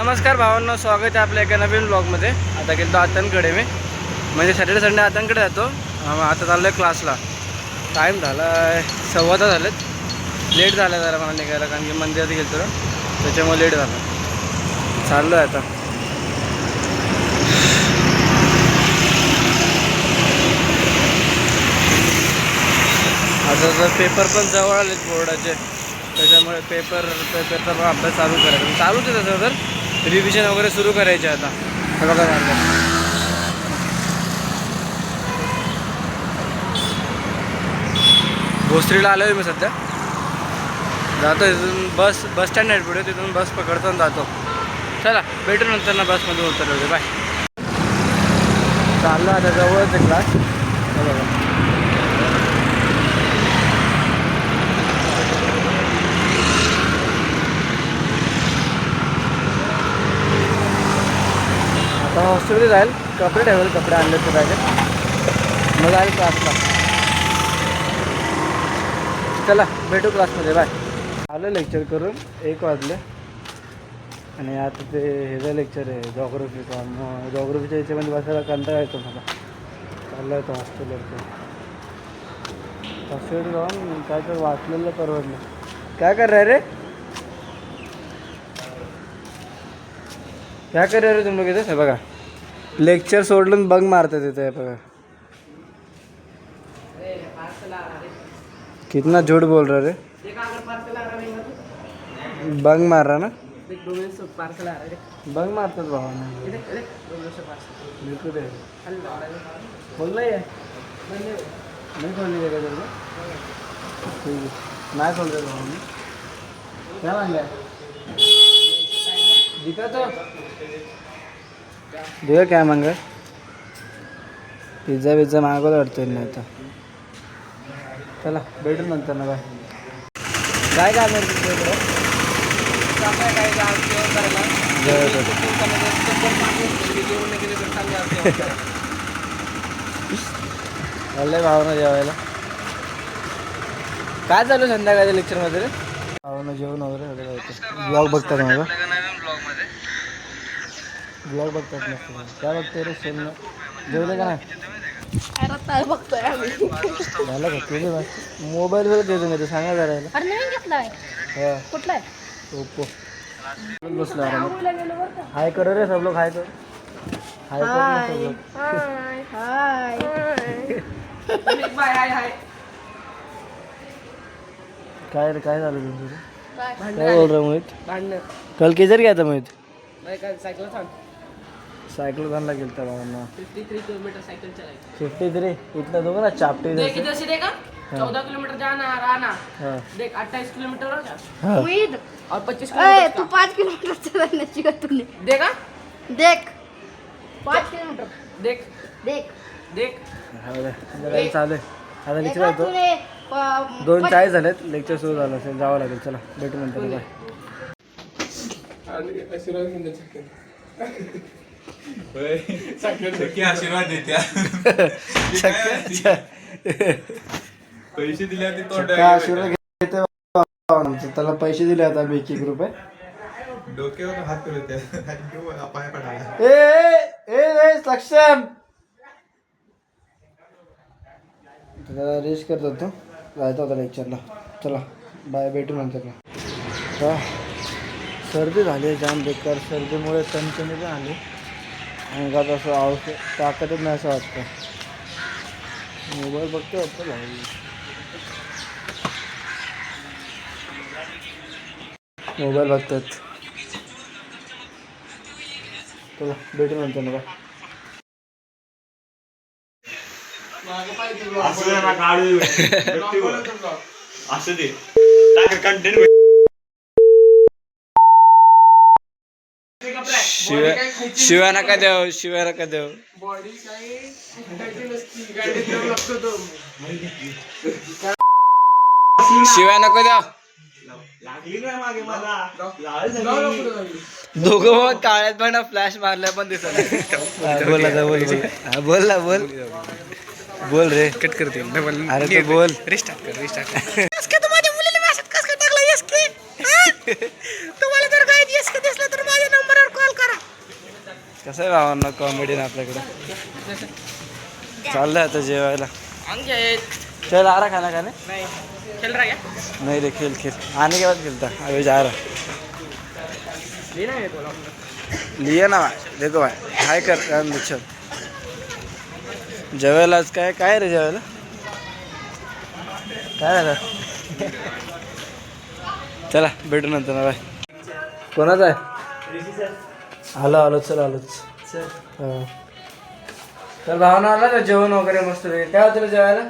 नमस्कार भावांनो, स्वागत आहे आपल्या एका नवीन ब्लॉगमध्ये. आता गेलो आतनकडे मी, म्हणजे सॅटर्डे संडे आतनकडे जातो. आता चाललो आहे क्लासला. टाईम झाला आहे 6:15 झालेत. लेट झाला जरा मला निघायला, कारण की मंदिरात गेलो तर त्याच्यामुळे लेट झाला. चाललो आहे आता जर पेपर पण जवळ आलेत बोर्डाचे, त्याच्यामुळे पेपरचा पण अभ्यास चालू करायचा. चालूच आहे तसं तर रिव्हिजन वगैरे सुरू करायचे आता. हे बघा भोसरीला आलो आहे मी सध्या. जातो इथून बस स्टँड आहे पुढे, तिथून बस पकडतो आणि जातो. चला भेटू नंतर ना बसमध्ये उतरलो. बाय. चाललो आता जवळच आहे क्लास. बघा आता हॉस्टेलमध्ये जाईल. कपडे ठेवेल, कपडे आणले तर पाहिजे, मग जाईल क्लासला. चला भेटू क्लासमध्ये. बाय. आलं लेक्चर करून 1 वाजले आणि आता ते ह्याचं लेक्चर आहे जॉग्रफीचा. मग जॉग्रफीच्या याच्यामध्ये बसायला कंटाळा येतो मला. चाललं आहे हॉस्टेलवरचं. हॉस्टेलवर जाऊन काय तर वाचलेलं परवडलं. काय कर रहा है रे, क्या कर रहे रे तुम लोग इथे? हे बघा लेक्चर सोडून बंक मारतात तिथे. बघा कितना झूठ बोल रहा रे. बंक मार रहा ना. बंक मारतात भावाना. बिलकुल बोल नाही खोलली का तुला? ठीक आहे, नाही खोल रहे भावानी. क्या मांगा दिखा तो दिखा क्या मांगा. पिझ्झा विझ्झा मागवलं वाटतं नाही आता. चला भेटू नंतर ना. बाय. काय काय मिळतं इकडं? चाललंय भावना जेवायला. काय चालू संध्याकाळच्या लेक्चरमध्ये रे? भावना जेवण वगैरे सगळं होतं. ब्लॉग बघतात माझा. ब्लॉग बघतात मस्त. काय बघतोय रे? सोन जेवले का नाही? बघतोय आम्ही. झालं का तुझे? मोबाईल वर घेतो मी, सांगा जरा. अरे नवीन घेतलाय. हा कुठला आहे? ओप्पो. बसला हाय करो रे सब लोग. हाय करो. हाय करो ना सब लोग. हाय हाय. काय रे, काय झालं तुमचं? काय बोल रहा मोहित? कल किधर गया था मोहित? साइकिल ला गेलता बाबांना. 53 किलोमीटर साइकिल चलाई. 53 इतना दूर ना चापटी. देख इधर से देखा 14 किलोमीटर जाना आना. देख 28 किलोमीटर हाँ और 25 किलोमीटर. तू 5 किलोमीटर चलाने चाहिए तूने. देखा देख 5 किलोमीटर. देख देख देख चालू आहे आता. लेक्चर देखा होतो. तूने 2:40 झालेत. लेक्चर सुरू झालं असेल, जावं लागेल. चला भेटू नंतर. बाय. आशीर्वाद देत्या पैसे दिले आशीर्वाद घेते आमचं. त्याला पैसे दिले आता 1 रुपये. डोक्यावर हात फिरवत्या पाय पडायला. ए सक्षम त्याला रेस्ट करत होतो. जायचं होता लेक्चरला. चला बाय, भेटू नंतर ना. सर्दी झाली आहे जाम बेकार. सर्दीमुळे कणकणी पण आली आणि का तसं औषध ताकदच नाही असं वाटतं. मोबाईल बघतो वाटतं मोबाईल बघतात. चला भेटू नंतर ना. असं दे कंटेंट. शिव्या नका देव, शिव्या नका देव. बॉडी लागतो. शिव्या नको द्या. दोघं मग काळ्यात पण फ्लॅश मारल्या पण दिसत. बोल ना बोल. बोल रे. कट करते. अरे तू बोल. रिस्टार्ट कर. तुम्हाला मुलीला मेसेज कसं टाकला? तुम्हाला जर काय दिसलं तर माझ्या नंबरवर कसं आहे भावांना कॉमेडी आपल्याकडे. चाललंय आता जेवायला. चल आ रहा खाना खाने. नाही खेळ रहा क्या नहीं रे खेल खेल आने के बाद खेलता अभी जा रहा. लिहिना आहे तुला लिया ना भाई देखो भाई हाय कर चल. जेवायला आज काय काय रे जेवायला काय झालं. चला भेटू नंतर ना बाय. कोणाचा आहे आलो आलो चल आलोच. हां तर भावना आला ना जेवण वगैरे मस्त काय होतं रे जेवायला.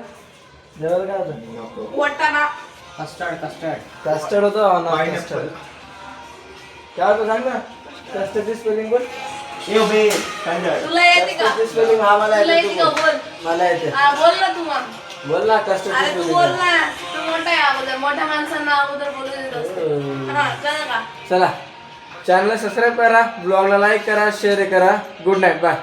जेवायला काय होतं. वाटाणा कस्टर्ड होतं भावना कस्टर्ड. काय होतं सांग ना. कस्टर्डची स्पेलिंग बोल. तुला येते का स्पेलिंग हा मला तुला येते येते का बोल मला येते. हा बोल ना तू मग बोल ना कस्टर्डची अरे तू स्पेलिंग. बोल ना तू मोठा आहे अगोदर मोठ्या माणसांना अगोदर बोलू देत असते हा कळलं का चला चॅनलला सबस्क्राईब करा ब्लॉगला लाईक करा शेअर करा. Good night bye.